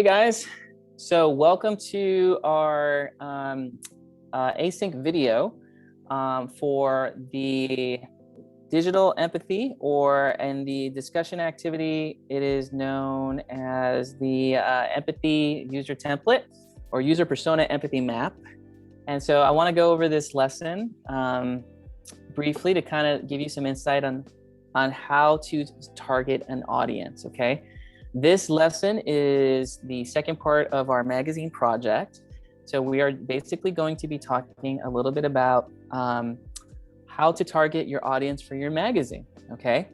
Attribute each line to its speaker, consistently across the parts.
Speaker 1: Hey guys, so welcome to our async video for the digital empathy, or in the discussion activity, it is known as the empathy user template or user persona empathy map. And so I want to go over this lesson briefly to kind of give you some insight on how to target an audience, okay? This lesson is the second part of our magazine project. So we are basically going to be talking a little bit about how to target your audience for your magazine, okay?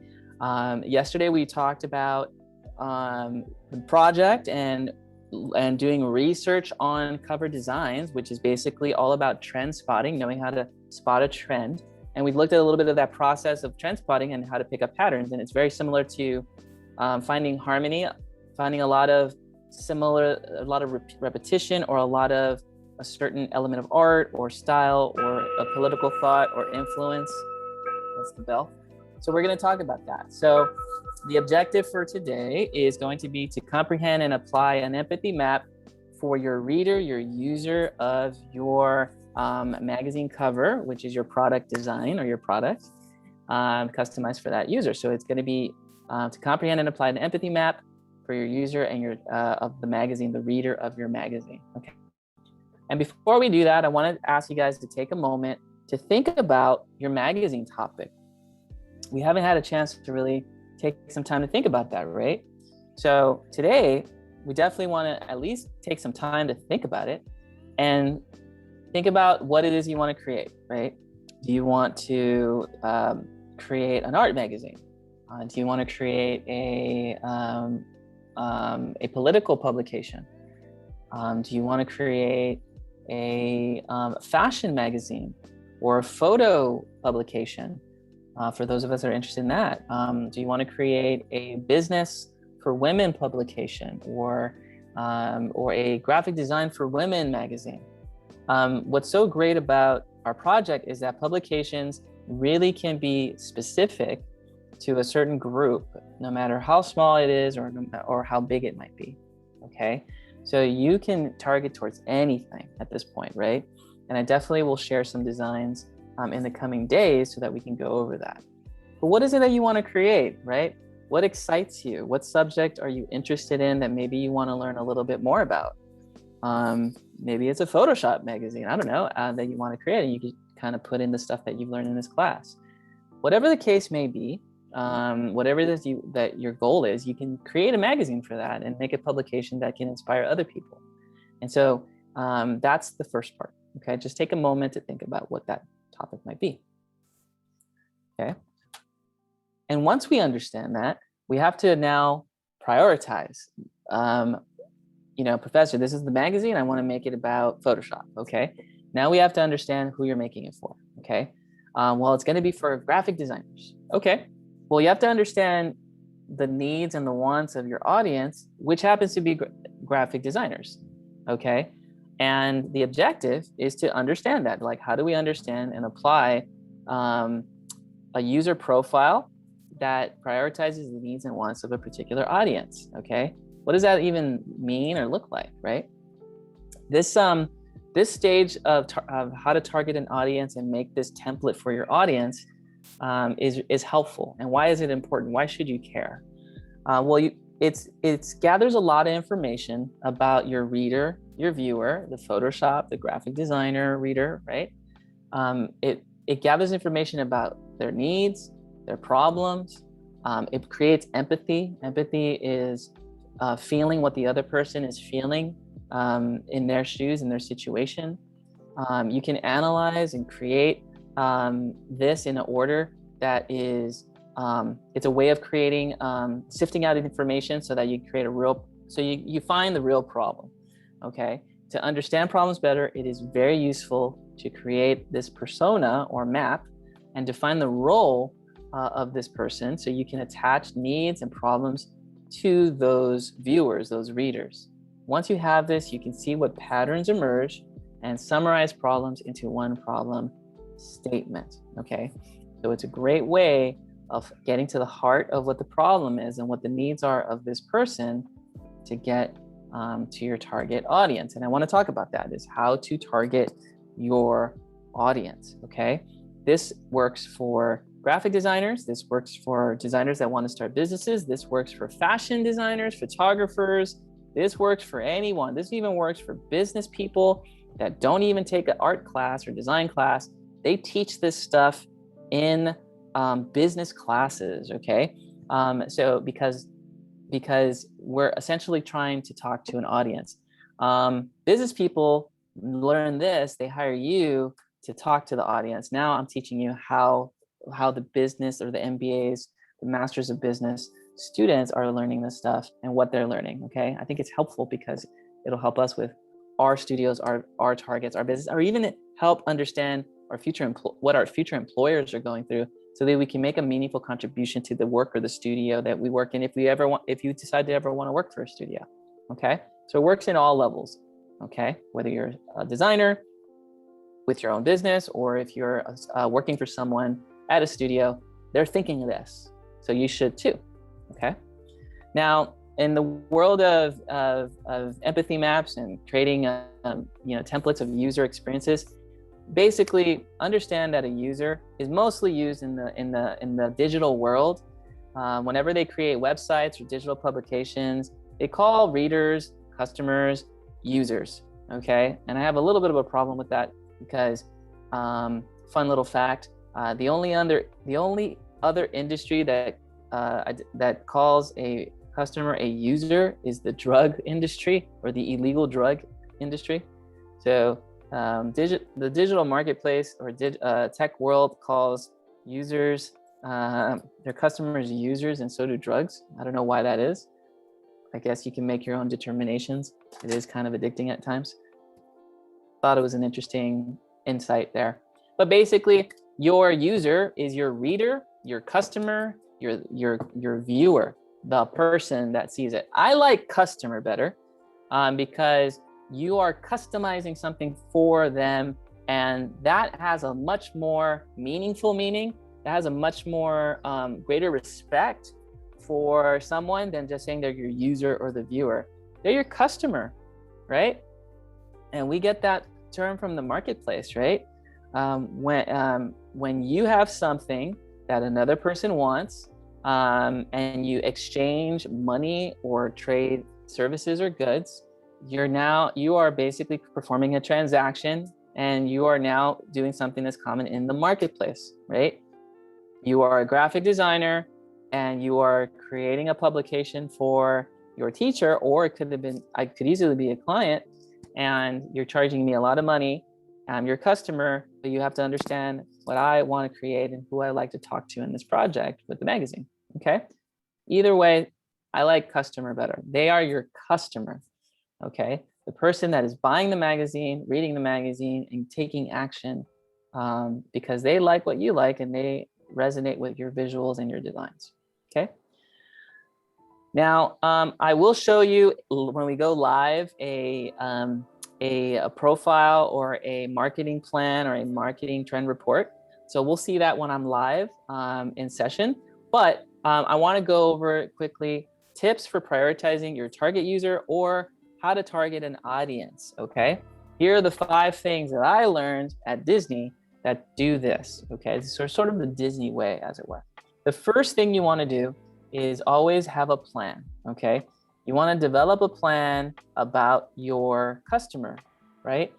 Speaker 1: Yesterday we talked about the project and doing research on cover designs, which is basically all about trend spotting, knowing how to spot a trend. And we've looked at a little bit of that process of trend spotting and how to pick up patterns. And it's very similar to finding harmony, finding a lot of repetition, or a lot of a certain element of art or style or a political thought or influence. That's the bell. So we're going to talk about that. So the objective for today is going to be to comprehend and apply an empathy map for your reader, your user of your magazine cover, which is your product design or your product, customized for that user. So it's going to be to comprehend and apply an empathy map for your user and your of the magazine, the reader of your magazine. Okay. And before we do that, I want to ask you guys to take a moment to think about your magazine topic. We haven't had a chance to really take some time to think about that, right? So today, we definitely want to at least take some time to think about it and think about what it is you want to create, right? Do you want to create an art magazine? Do you want to create a political publication? Do you want to create a fashion magazine or a photo publication? For those of us that are interested in that, do you want to create a business for women publication, or a graphic design for women magazine? What's so great about our project is that publications really can be specific to a certain group, no matter how small it is or how big it might be, okay? So you can target towards anything at this point, right? And I definitely will share some designs in the coming days so that we can go over that. But what is it that you want to create, right? What excites you? What subject are you interested in that maybe you want to learn a little bit more about? Maybe it's a Photoshop magazine, I don't know, that you want to create, and you can kind of put in the stuff that you've learned in this class. Whatever the case may be, whatever it is that your goal is, you can create a magazine for that and make a publication that can inspire other people. And so that's the first part, okay? Just take a moment to think about what that topic might be, okay? And once we understand that, we have to now prioritize. Professor, this is the magazine, I want to make it about Photoshop, okay? Now we have to understand who you're making it for, okay? Well, it's going to be for graphic designers, okay? Well, you have to understand the needs and the wants of your audience, which happens to be graphic designers, okay? And the objective is to understand that, like, how do we understand and apply a user profile that prioritizes the needs and wants of a particular audience, okay? What does that even mean or look like, right? This stage of how to target an audience and make this template for your audience is helpful. And why is it important? Why should you care? It gathers a lot of information about your reader, your viewer, the Photoshop, the graphic designer reader, right? It gathers information about their needs, their problems. It creates empathy. Empathy is feeling what the other person is feeling in their shoes, in their situation. You can analyze and create this in an order that is, it's a way of creating, sifting out information so that you create you find the real problem, okay? To understand problems better, it is very useful to create this persona or map and define the role of this person, so you can attach needs and problems to those viewers, those readers. Once you have this, you can see what patterns emerge and summarize problems into one problem statement, okay? So it's a great way of getting to the heart of what the problem is and what the needs are of this person to get to your target audience. And I want to talk about that, is how to target your audience. Okay. This works for graphic designers. This works for designers that want to start businesses. This works for fashion designers, photographers. This works for anyone. This even works for business people that don't even take an art class or design class. They teach this stuff in business classes. Okay. So because we're essentially trying to talk to an audience. Business people learn this, they hire you to talk to the audience. Now I'm teaching you how the business or the MBAs, the Masters of Business students are learning this stuff and what they're learning. Okay. I think it's helpful because it'll help us with our studios, our targets, our business, or even help understand our what our future employers are going through, so that we can make a meaningful contribution to the work or the studio that we work in, if you decide to ever want to work for a studio. Okay. So it works in all levels. Okay. Whether you're a designer with your own business, or if you're working for someone at a studio, they're thinking of this. So you should too. Okay. Now, in the world of empathy maps and creating templates of user experiences, basically understand that a user is mostly used in the digital world. Whenever they create websites or digital publications, they call readers, customers, users. Okay. And I have a little bit of a problem with that because, fun little fact, the only other industry that calls a customer a user is the drug industry, or the illegal drug industry. So the digital marketplace or tech world calls users, their customers, users, and so do drugs. I don't know why that is. I guess you can make your own determinations. It is kind of addicting at times. Thought it was an interesting insight there. But basically, your user is your reader, your customer, your viewer, the person that sees it. I like customer better because you are customizing something for them, and that has a much more meaningful meaning. That has a much more greater respect for someone than just saying they're your user or the viewer. They're your customer, right? And we get that term from the marketplace, right? When you have something that another person wants, and you exchange money or trade services or goods, you are basically performing a transaction, and you are now doing something that's common in the marketplace, right? You are a graphic designer and you are creating a publication for your teacher, or I could easily be a client, and you're charging me a lot of money. I'm your customer, but you have to understand what I want to create and who I like to talk to in this project with the magazine. Okay. Either way, I like customer better. They are your customer. Okay. The person that is buying the magazine, reading the magazine, and taking action because they like what you like and they resonate with your visuals and your designs. Okay. Now, I will show you when we go live a profile or a marketing plan or a marketing trend report. So we'll see that when I'm live in session. But I want to go over quickly tips for prioritizing your target user or how to target an audience. Okay. Here are the 5 things that I learned at Disney that do this. Okay. So sort of the Disney way, as it were. The first thing you want to do is always have a plan. Okay. You want to develop a plan about your customer, right?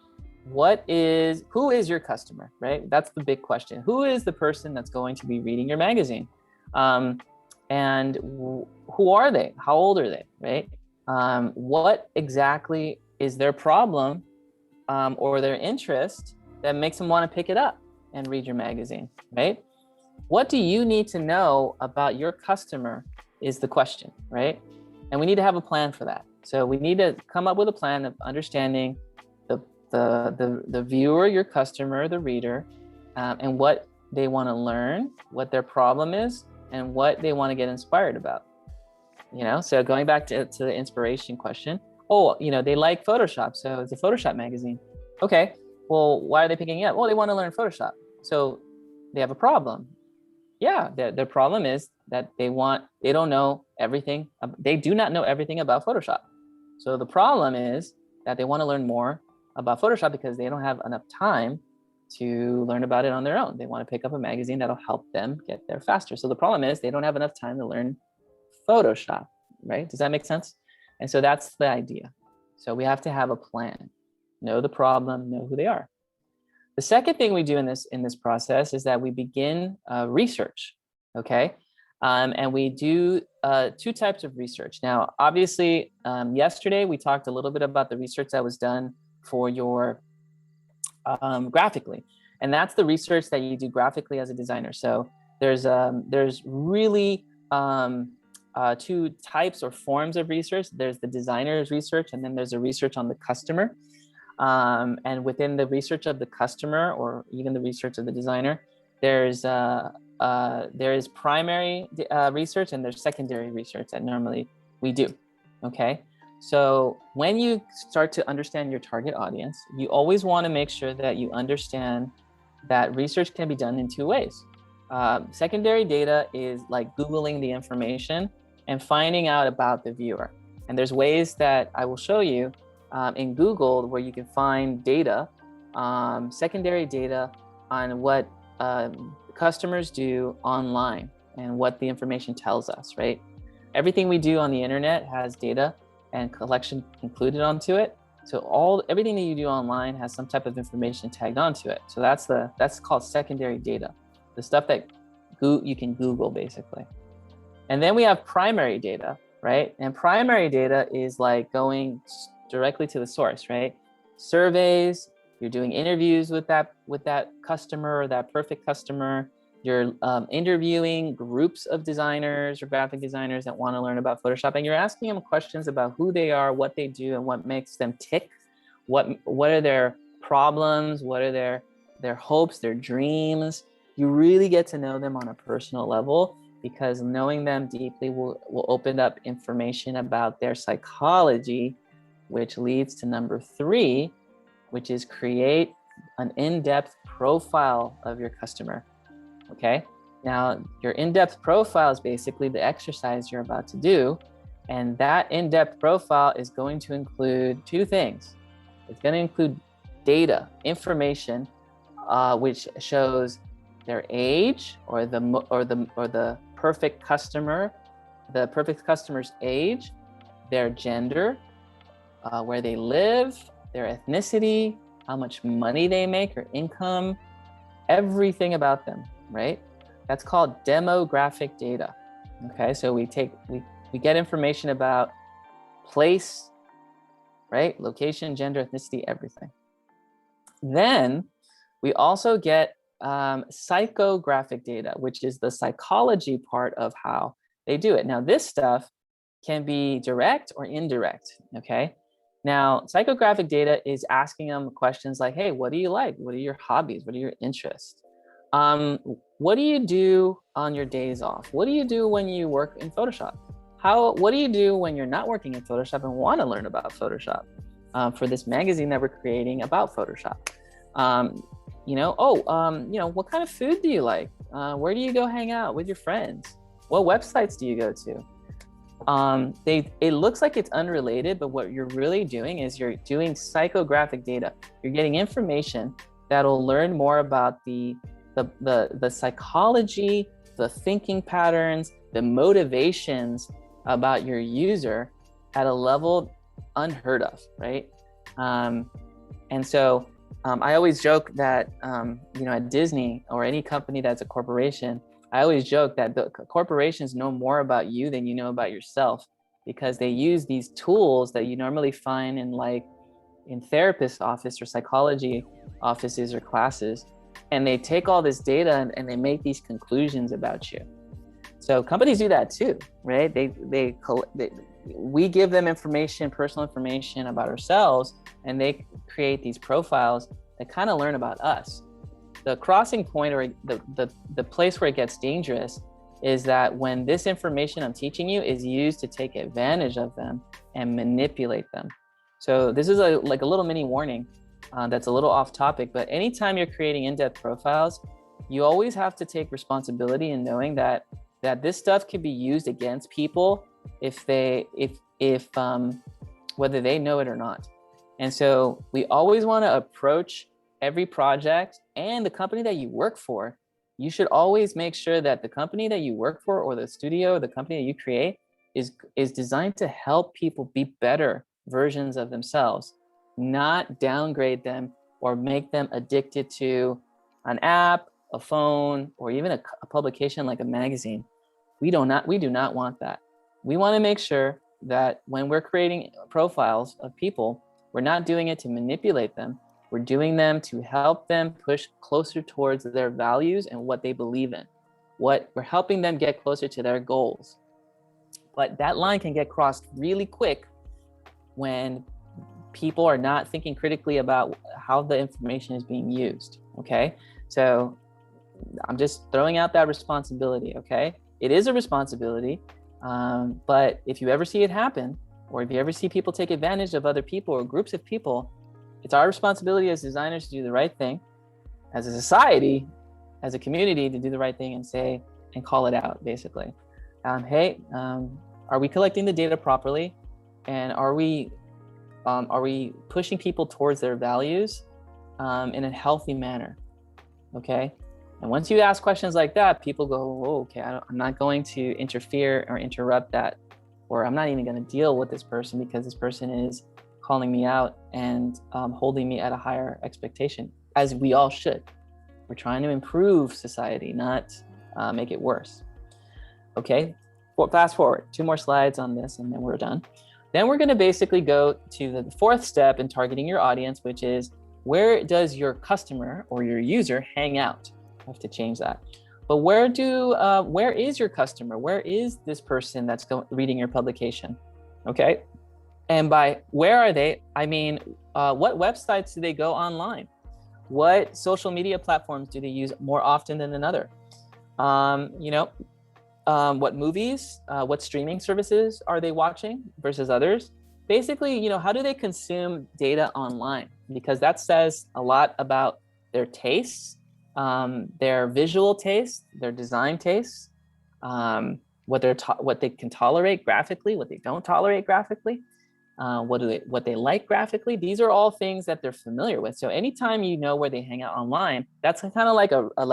Speaker 1: Who is your customer, right? That's the big question. Who is the person that's going to be reading your magazine? And who are they? How old are they, right? What exactly is their problem or their interest that makes them want to pick it up and read your magazine, right? What do you need to know about your customer is the question, right? And we need to have a plan for that. So we need to come up with a plan of understanding the viewer, your customer, the reader, and what they want to learn, what their problem is, and what they want to get inspired about. So going back to the inspiration question, they like Photoshop, so it's a Photoshop magazine. Okay, well, why are they picking it up? Well, they want to learn Photoshop. So they have a problem. Yeah, their problem is that they do not know everything about Photoshop. So the problem is that they want to learn more about Photoshop because they don't have enough time to learn about it on their own. They want to pick up a magazine that'll help them get there faster. So the problem is they don't have enough time to learn Photoshop, right? Does that make sense? And so that's the idea. So we have to have a plan, know the problem, know who they are. The second thing we do in this process is that we begin research, okay? And we do two types of research. Now, obviously, yesterday we talked a little bit about the research that was done for your graphically, and that's the research that you do graphically as a designer. So there's really two types or forms of research. There's the designer's research, and then there's a research on the customer. And within the research of the customer, or even the research of the designer, there is primary research and there's secondary research that normally we do. Okay, so when you start to understand your target audience, you always want to make sure that you understand that research can be done in two ways. Secondary data is like Googling the information and finding out about the viewer. And there's ways that I will show you in Google where you can find data, secondary data on what customers do online and what the information tells us, right? Everything we do on the internet has data and collection included onto it. So everything that you do online has some type of information tagged onto it. So that's called secondary data, the stuff that you can Google basically. And then we have primary data, right? And primary data is like going directly to the source, right? Surveys, you're doing interviews with that customer or that perfect customer. You're interviewing groups of designers or graphic designers that want to learn about Photoshop, and you're asking them questions about who they are, what they do, and what makes them tick. What are their problems? What are their hopes, their dreams? You really get to know them on a personal level, because knowing them deeply will open up information about their psychology, which leads to number 3, which is create an in-depth profile of your customer. Okay, now your in-depth profile is basically the exercise you're about to do, and that in-depth profile is going to include 2 things. It's going to include data, information, which shows their age or the perfect customer, the perfect customer's age, their gender, where they live, their ethnicity, how much money they make or income, everything about them, right? That's called demographic data. Okay, so we get information about place, right? Location, gender, ethnicity, everything. Then we also get psychographic data, which is the psychology part of how they do it. Now, this stuff can be direct or indirect, okay? Now, psychographic data is asking them questions like, hey, what do you like? What are your hobbies? What are your interests? What do you do on your days off? What do you do when you work in Photoshop? What do you do when you're not working in Photoshop and want to learn about Photoshop for this magazine that we're creating about Photoshop? What kind of food do you like? Where do you go hang out with your friends? What websites do you go to? It looks like it's unrelated, but what you're really doing is you're doing psychographic data. You're getting information that'll learn more about the psychology, the thinking patterns, the motivations about your user at a level unheard of, right? And so I always joke that, at Disney or any company that's a corporation, I always joke that the corporations know more about you than you know about yourself, because they use these tools that you normally find in therapist office or psychology offices or classes. And they take all this data and they make these conclusions about you. So companies do that too, right? We give them information, personal information about ourselves, and they create these profiles that kind of learn about us. The crossing point, or the place where it gets dangerous, is that when this information I'm teaching you is used to take advantage of them and manipulate them. So this is like a little mini warning that's a little off topic, but anytime you're creating in-depth profiles, you always have to take responsibility in knowing that this stuff can be used against people if whether they know it or not. And so we always want to approach every project and the company that you work for. You should always make sure that the company that you work for, or the studio, the company that you create, is designed to help people be better versions of themselves, not downgrade them or make them addicted to an app, a phone, or even a publication like a magazine. We do not want that. We want to make sure that when we're creating profiles of people, we're not doing it to manipulate them. We're doing them to help them push closer towards their values and what they believe in. We're helping them get closer to their goals. But that line can get crossed really quick when people are not thinking critically about how the information is being used, okay? So I'm just throwing out that responsibility, okay? It is a responsibility, but if you ever see it happen, or if you ever see people take advantage of other people or groups of people, it's our responsibility as designers to do the right thing, as a society, as a community, to do the right thing and call it out, basically. Hey, are we collecting the data properly? And are we pushing people towards their values in a healthy manner? Okay. And once you ask questions like that, people go, oh, okay, I'm not going to interfere or interrupt that, or I'm not even going to deal with this person because this person is calling me out and holding me at a higher expectation, as we all should. We're trying to improve society, not make it worse. Okay, fast forward, 2 more slides on this and then we're done. Then we're going to basically go to the 4th step in targeting your audience, which is, where does your customer or your user hang out? I have to change that. But where is your customer? Where is this person that's reading your publication? Okay. And by where are they, I mean, what websites do they go online? What social media platforms do they use more often than another? What movies, what streaming services are they watching versus others? Basically, how do they consume data online? Because that says a lot about their tastes, their visual tastes, their design tastes, what they can tolerate graphically, what they don't tolerate graphically, what they like graphically. These are all things that they're familiar with. So anytime you know where they hang out online, that's kind of like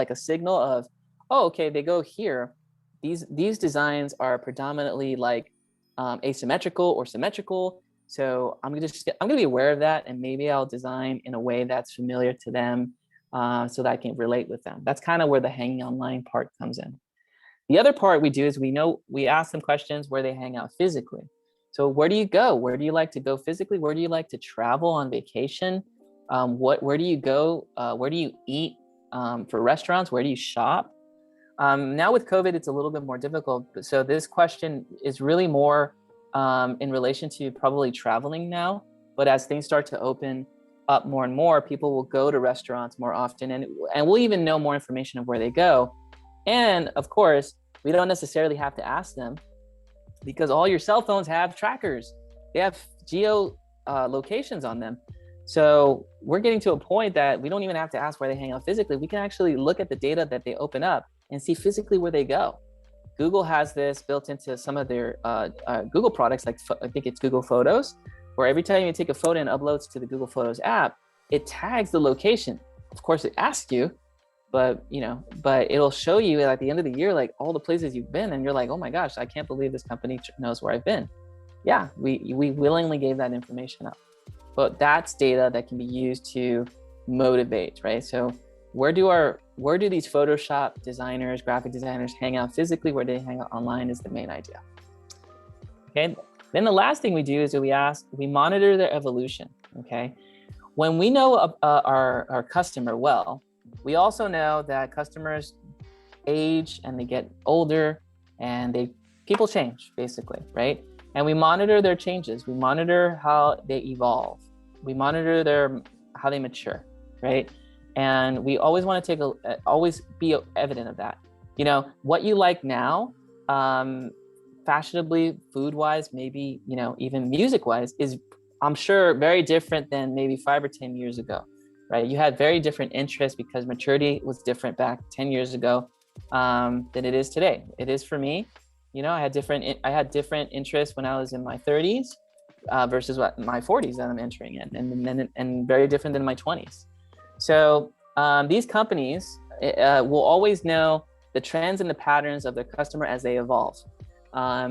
Speaker 1: a signal of, oh, okay, they go here. These designs are predominantly like asymmetrical or symmetrical. So I'm gonna be aware of that, and maybe I'll design in a way that's familiar to them, so that I can relate with them. That's kind of where the hanging online part comes in. The other part we do is we ask them questions where they hang out physically. So where do you go? Where do you like to go physically? Where do you like to travel on vacation? Where do you go? Where do you eat for restaurants? Where do you shop? Now with COVID, it's a little bit more difficult. So this question is really more in relation to probably traveling now. But as things start to open up more and more, people will go to restaurants more often, and we'll even know more information of where they go. And of course, we don't necessarily have to ask them, because all your cell phones have trackers. They have geo locations on them. So we're getting to a point that we don't even have to ask where they hang out physically. We can actually look at the data that they open up and see physically where they go. Google has this built into some of their Google products, like I think it's Google Photos, where every time you take a photo and uploads to the Google Photos app, it tags the location. Of course, it asks you, but it'll show you at the end of the year, like all the places you've been, and you're like, oh my gosh, I can't believe this company knows where I've been. Yeah, we willingly gave that information up. But that's data that can be used to motivate, right? So where do these Photoshop designers, graphic designers hang out physically? Where they hang out online is the main idea. Okay. Then the last thing we do is we monitor their evolution. Okay. When we know our customer well, we also know that customers age and they get older, and people change, basically, right? And we monitor their changes. We monitor how they evolve. We monitor how they mature, right? And we always want to always be evident of that. What you like now, fashionably, food-wise, maybe, even music-wise, is, I'm sure, very different than maybe 5 or 10 years ago, right? You had very different interests because maturity was different back 10 years ago than it is today. It is for me. I had different interests when I was in my 30s versus what my 40s that I'm entering in, and very different than my 20s. So these companies will always know the trends and the patterns of their customer as they evolve,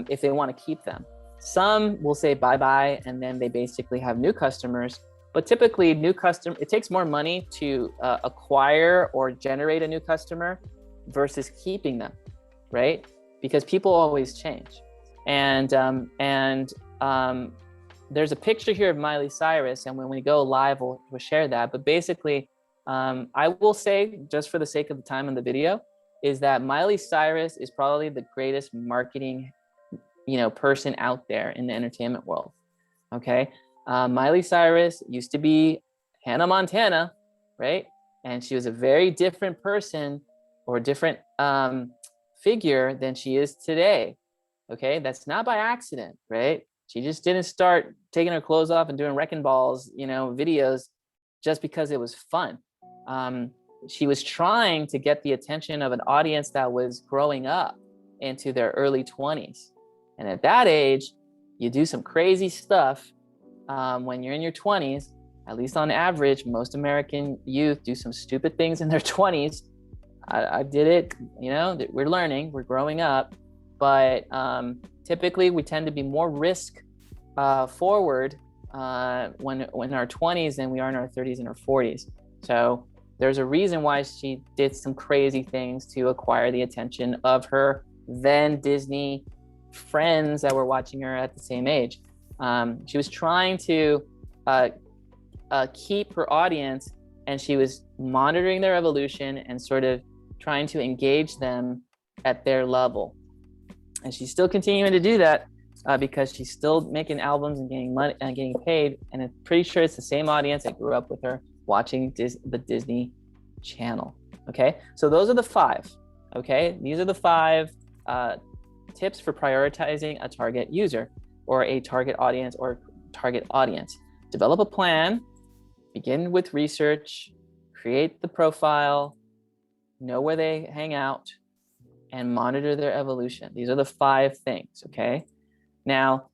Speaker 1: if they want to keep them. Some will say bye-bye, and then they basically have new customers. But typically, it takes more money to acquire or generate a new customer versus keeping them, right? Because people always change. And there's a picture here of Miley Cyrus, and when we go live, we'll share that. But basically, I will say, just for the sake of the time in the video, is that Miley Cyrus is probably the greatest marketing, person out there in the entertainment world. Okay, Miley Cyrus used to be Hannah Montana, right? And she was a very different person or different figure than she is today. Okay, that's not by accident, right? She just didn't start taking her clothes off and doing wrecking balls, videos just because it was fun. She was trying to get the attention of an audience that was growing up into their early 20s. And at that age, you do some crazy stuff when you're in your 20s. At least on average, most American youth do some stupid things in their 20s. I did it, we're learning, we're growing up. But typically we tend to be more risk forward when in our 20s than we are in our 30s and our 40s. So there's a reason why she did some crazy things to acquire the attention of her then Disney friends that were watching her at the same age. She was trying to keep her audience, and she was monitoring their evolution and sort of trying to engage them at their level. And she's still continuing to do that because she's still making albums and getting money and getting paid. And I'm pretty sure it's the same audience that grew up with her watching the Disney Channel. Okay, so those are the 5. Okay, these are the 5 tips for prioritizing a target user or a target audience or target audience. Develop a plan, begin with research, create the profile, know where they hang out, and monitor their evolution. These are the 5 things, okay? Now,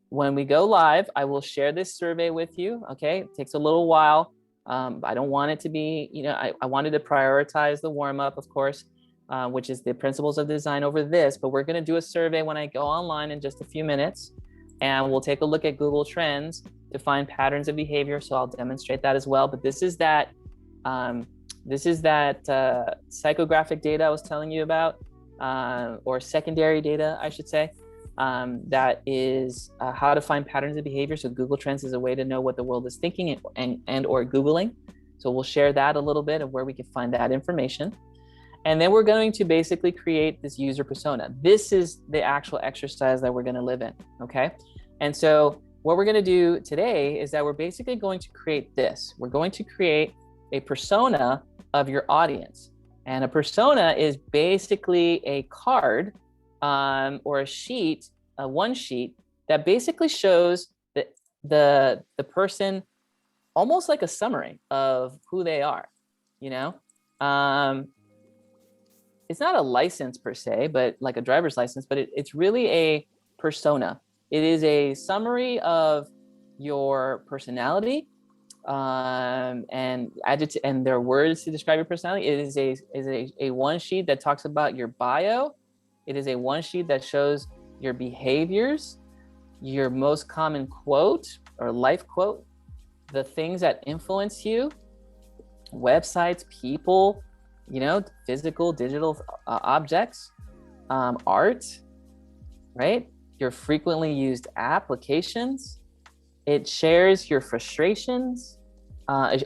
Speaker 1: when we go live, I will share this survey with you, okay? It takes a little while. I don't want it to be, I wanted to prioritize the warm-up, of course, which is the principles of design over this, but we're gonna do a survey when I go online in just a few minutes, and we'll take a look at Google Trends to find patterns of behavior, so I'll demonstrate that as well. But this is that psychographic data I was telling you about, or secondary data, I should say, that is how to find patterns of behavior. So Google Trends is a way to know what the world is thinking and or Googling. So we'll share that a little bit of where we can find that information. And then we're going to basically create this user persona. This is the actual exercise that we're going to live in, okay? And so what we're going to do today is that we're basically going to create this. We're going to create a persona of your audience. And a persona is basically a card or a sheet, one sheet that basically shows the person almost like a summary of who they are, It's not a license per se, but like a driver's license, but it's really a persona. It is a summary of your personality, and their words to describe your personality. It is a one sheet that talks about your bio. It is a one sheet that shows your behaviors, your most common quote or life quote, the things that influence you, websites, people, physical, digital objects, art, right? Your frequently used applications. It shares your frustrations,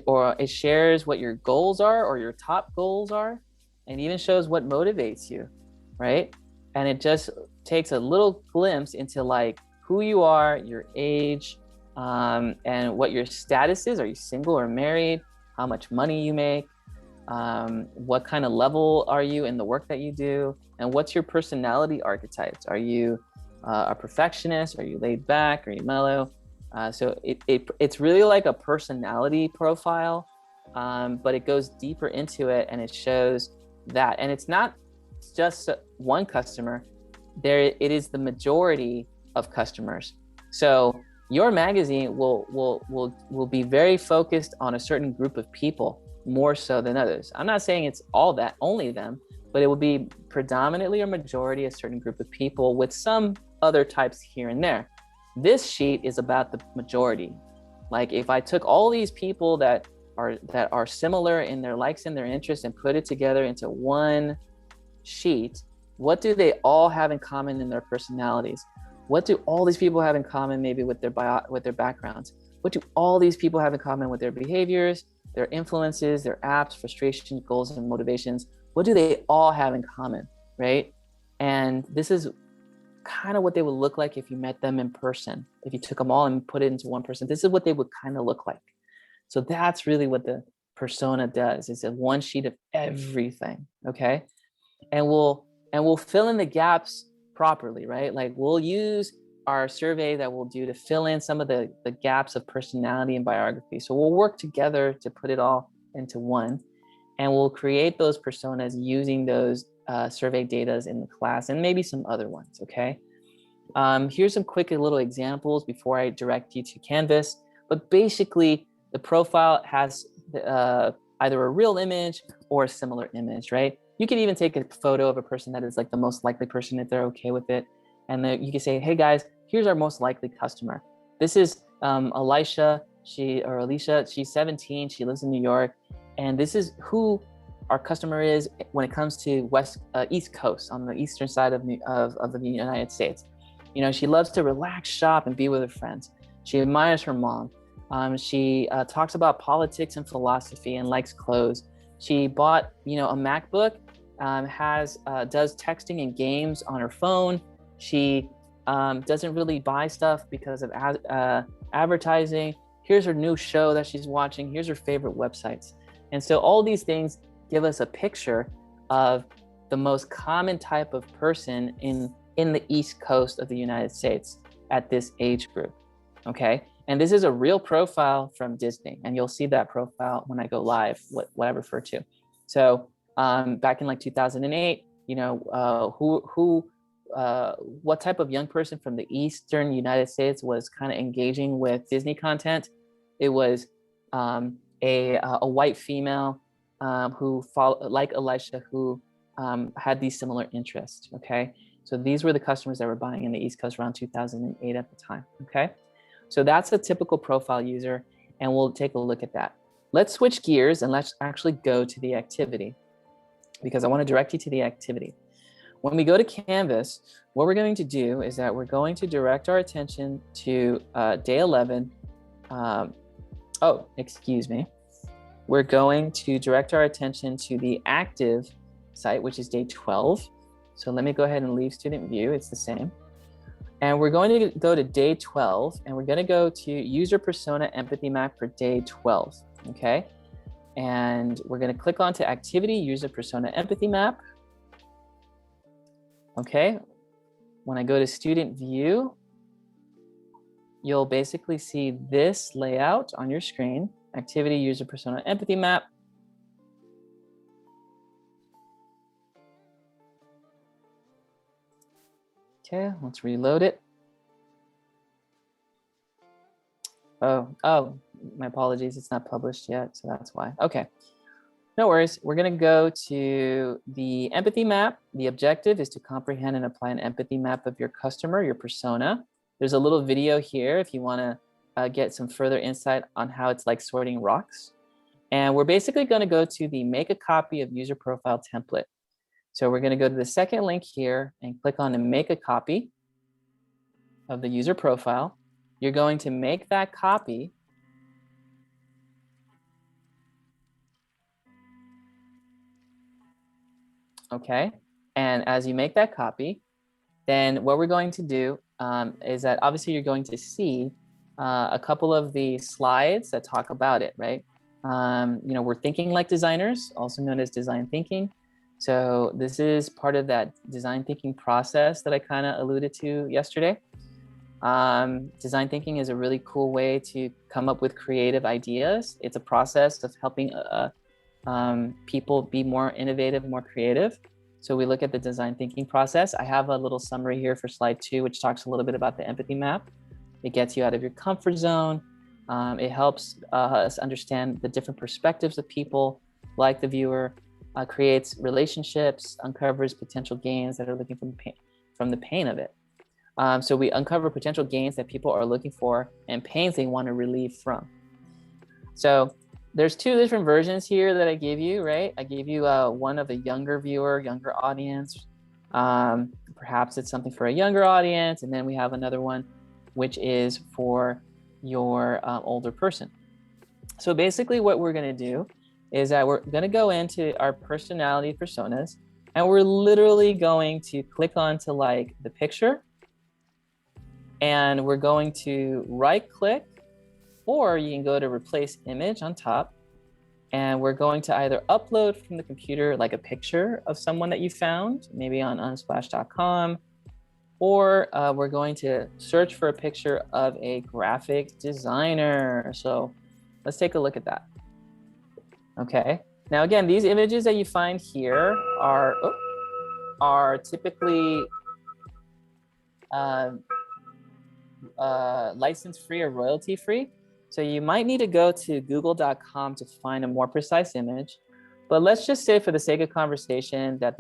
Speaker 1: or it shares what your goals are or your top goals are, and even shows what motivates you, right? And it just takes a little glimpse into like who you are, your age, and what your status is. Are you single or married? How much money you make? What kind of level are you in the work that you do? And what's your personality archetypes? Are you a perfectionist? Are you laid back? Are you mellow? So it's really like a personality profile, but it goes deeper into it and it shows that. And it's not just one customer. It is the majority of customers. So your magazine will be very focused on a certain group of people more so than others. I'm not saying it's all that, only them, but it will be predominantly or majority a certain group of people with some other types here and there. This sheet is about the majority. Like if I took all these people that are similar in their likes and their interests and put it together into one sheet, what do they all have in common in their personalities? What do all these people have in common maybe with their backgrounds? What do all these people have in common with their behaviors, their influences, their apps, frustrations, goals, and motivations? What do they all have in common, right? And this is kind of what they would look like if you met them in person. If you took them all and put it into one person, this is what they would kind of look like. So that's really what the persona does. It's a one sheet of everything, okay? And we'll fill in the gaps properly, right? Like we'll use our survey that we'll do to fill in some of the gaps of personality and biography. So we'll work together to put it all into one, and we'll create those personas using those survey data in the class and maybe some other ones, okay? Here's some quick little examples before I direct you to Canvas. But basically, the profile has either a real image or a similar image, right? You can even take a photo of a person that is like the most likely person if they're okay with it. And then you can say, hey guys, here's our most likely customer. This is Alicia, she's 17, she lives in New York. And this is who our customer is when it comes to East Coast, on the eastern side of the United States. You know, she loves to relax, shop, and be with her friends. She admires her mom. She talks about politics and philosophy and likes clothes. She bought, a MacBook, does texting and games on her phone. She doesn't really buy stuff because of advertising. Here's her new show that she's watching. Here's her favorite websites. And so all these things give us a picture of the most common type of person in the East Coast of the United States at this age group, okay? And this is a real profile from Disney, and you'll see that profile when I go live, what I refer to. So back in like 2008, what type of young person from the Eastern United States was kind of engaging with Disney content? It was a white female who like Alicia, who had these similar interests, okay? So these were the customers that were buying in the East Coast around 2008 at the time, okay? So that's a typical profile user, and we'll take a look at that. Let's switch gears and let's actually go to the activity, because I want to direct you to the activity. When we go to Canvas, what we're going to do is that we're going to direct our attention to day 11. We're going to direct our attention to the active site, which is day 12. So let me go ahead and leave student view. It's the same. And we're going to go to day 12, and we're going to go to user persona empathy map for day 12, okay? And we're going to click onto activity user persona empathy map. Okay, when I go to student view, you'll basically see this layout on your screen, activity user persona empathy map. Okay, let's reload it. Oh, my apologies, it's not published yet, so that's why. Okay, no worries. We're gonna go to the empathy map. The objective is to comprehend and apply an empathy map of your customer, your persona. There's a little video here if you wanna get some further insight on how it's like sorting rocks. And we're basically gonna go to the make a copy of user profile template. So we're going to go to the second link here and click on the make a copy of the user profile. You're going to make that copy. Okay. And as you make that copy, then what we're going to do is that obviously you're going to see a couple of the slides that talk about it, right? We're thinking like designers, also known as design thinking. So this is part of that design thinking process that I kind of alluded to yesterday. Design thinking is a really cool way to come up with creative ideas. It's a process of helping people be more innovative, more creative. So we look at the design thinking process. I have a little summary here for slide 2, which talks a little bit about the empathy map. It gets you out of your comfort zone. It helps us understand the different perspectives of people, like the viewer, creates relationships, uncovers potential gains that are looking from the pain of it. So we uncover potential gains that people are looking for and pains they want to relieve from. So there's two different versions here that I gave you, right? I gave you one of a younger viewer, younger audience. Perhaps it's something for a younger audience. And then we have another one, which is for your older person. So basically what we're going to do is that we're going to go into our personality personas, and we're literally going to click onto like the picture, and we're going to right click, or you can go to replace image on top, and we're going to either upload from the computer like a picture of someone that you found, maybe on unsplash.com, or we're going to search for a picture of a graphic designer. So let's take a look at that. Okay, now again, these images that you find here are typically license free or royalty free. So you might need to go to google.com to find a more precise image. But let's just say, for the sake of conversation, that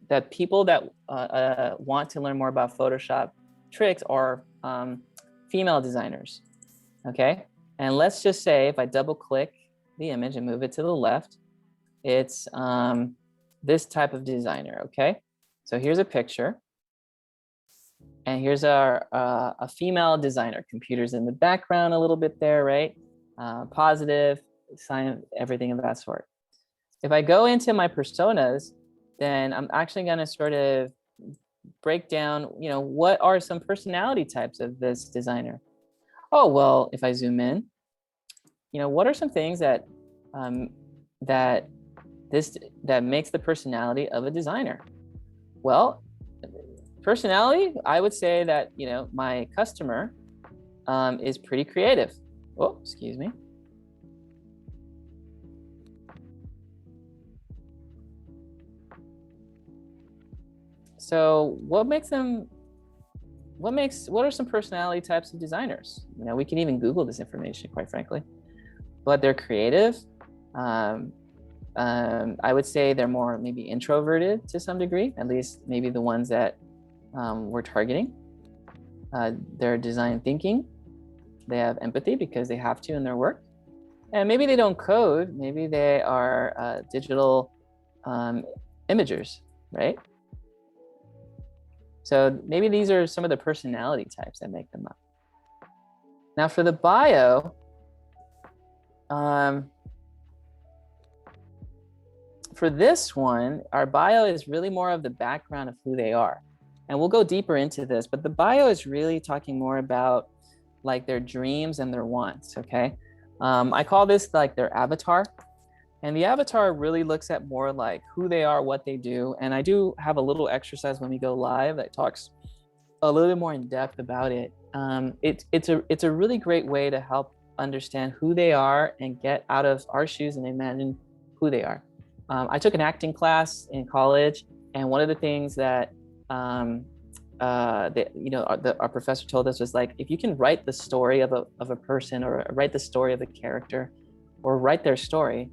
Speaker 1: that people that want to learn more about Photoshop tricks are female designers. Okay, and let's just say if I double click the image and move it to the left, it's this type of designer. Okay, so here's a picture. And here's our a female designer. Computers in the background a little bit there, right? Positive, sign, everything of that sort. If I go into my personas, then I'm actually going to sort of break down, what are some personality types of this designer? Oh, well, if I zoom in, what are some things that that makes the personality of a designer? Well, personality, I would say that, my customer is pretty creative. Oh, excuse me. So what are some personality types of designers? We can even Google this information, quite frankly, but they're creative. I would say they're more maybe introverted to some degree, at least maybe the ones that we're targeting. They're design thinking. They have empathy because they have to in their work. And maybe they don't code. Maybe they are digital imagers, right? So maybe these are some of the personality types that make them up. Now for the bio, for this one, our bio is really more of the background of who they are. And we'll go deeper into this, but the bio is really talking more about like their dreams and their wants, okay? I call this like their avatar. And the avatar really looks at more like who they are, what they do. And I do have a little exercise when we go live that talks a little bit more in depth about it. It's a really great way to help understand who they are and get out of our shoes and imagine who they are. I took an acting class in college, and one of the things that our professor told us was like, if you can write the story of a person, or write the story of a character, or write their story,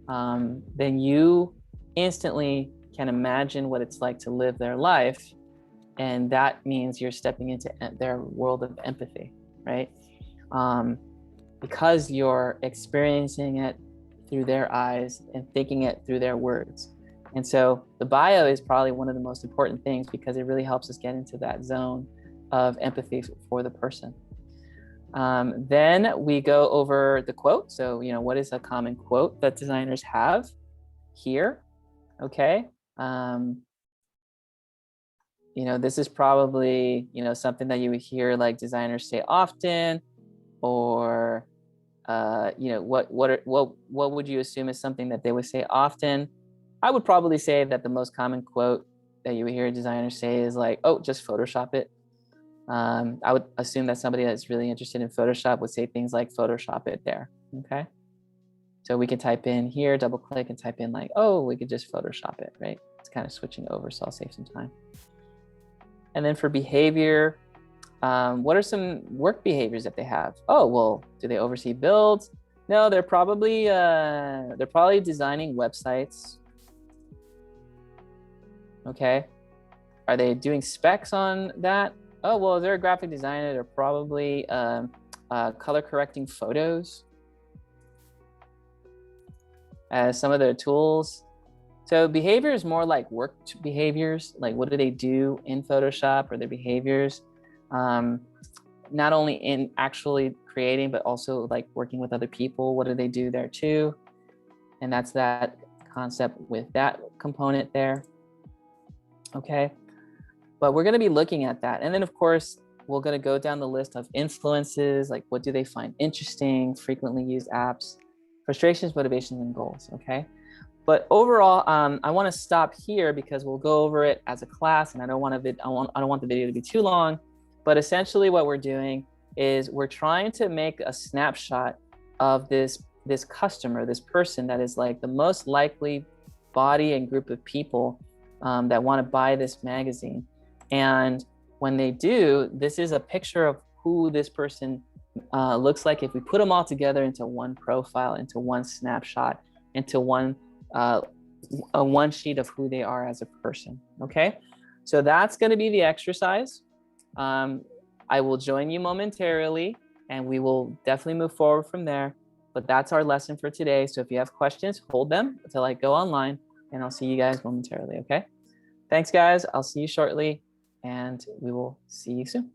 Speaker 1: then you instantly can imagine what it's like to live their life. And that means you're stepping into their world of empathy, right? Because you're experiencing it through their eyes and thinking it through their words. And so the bio is probably one of the most important things, because it really helps us get into that zone of empathy for the person. Then we go over the quote. So, what is a common quote that designers have here? Okay. This is probably, something that you would hear like designers say often, or, what would you assume is something that they would say often? I would probably say that the most common quote that you would hear designers say is like, oh, just Photoshop it. I would assume that somebody that's really interested in Photoshop would say things like Photoshop it there, okay? So we can type in here, double click and type in like, oh, we could just Photoshop it, right? It's kind of switching over, so I'll save some time. And then for behavior, What are some work behaviors that they have? Oh, well, do they oversee builds? No, they're probably designing websites. Okay. Are they doing specs on that? Oh, well, they're a graphic designer. They're probably color correcting photos as some of their tools. So behavior is more like work behaviors, like what do they do in Photoshop or their behaviors, not only in actually creating, but also like working with other people. What do they do there too? And that's that concept with that component there. Okay, but we're gonna be looking at that. And then of course, we're gonna go down the list of influences, like what do they find interesting, frequently used apps, frustrations, motivations, and goals, okay? But overall, I want to stop here because we'll go over it as a class, and I don't want the video to be too long. But essentially, what we're doing is we're trying to make a snapshot of this customer, this person that is like the most likely body and group of people that want to buy this magazine. And when they do, this is a picture of who this person looks like if we put them all together into one profile, into one snapshot, into one sheet of who they are as a person. Okay, so that's going to be the exercise. I will join you momentarily and we will definitely move forward from there, but that's our lesson for today. So if you have questions, hold them until I go online, and I'll see you guys momentarily. Okay, thanks guys, I'll see you shortly and we will see you soon.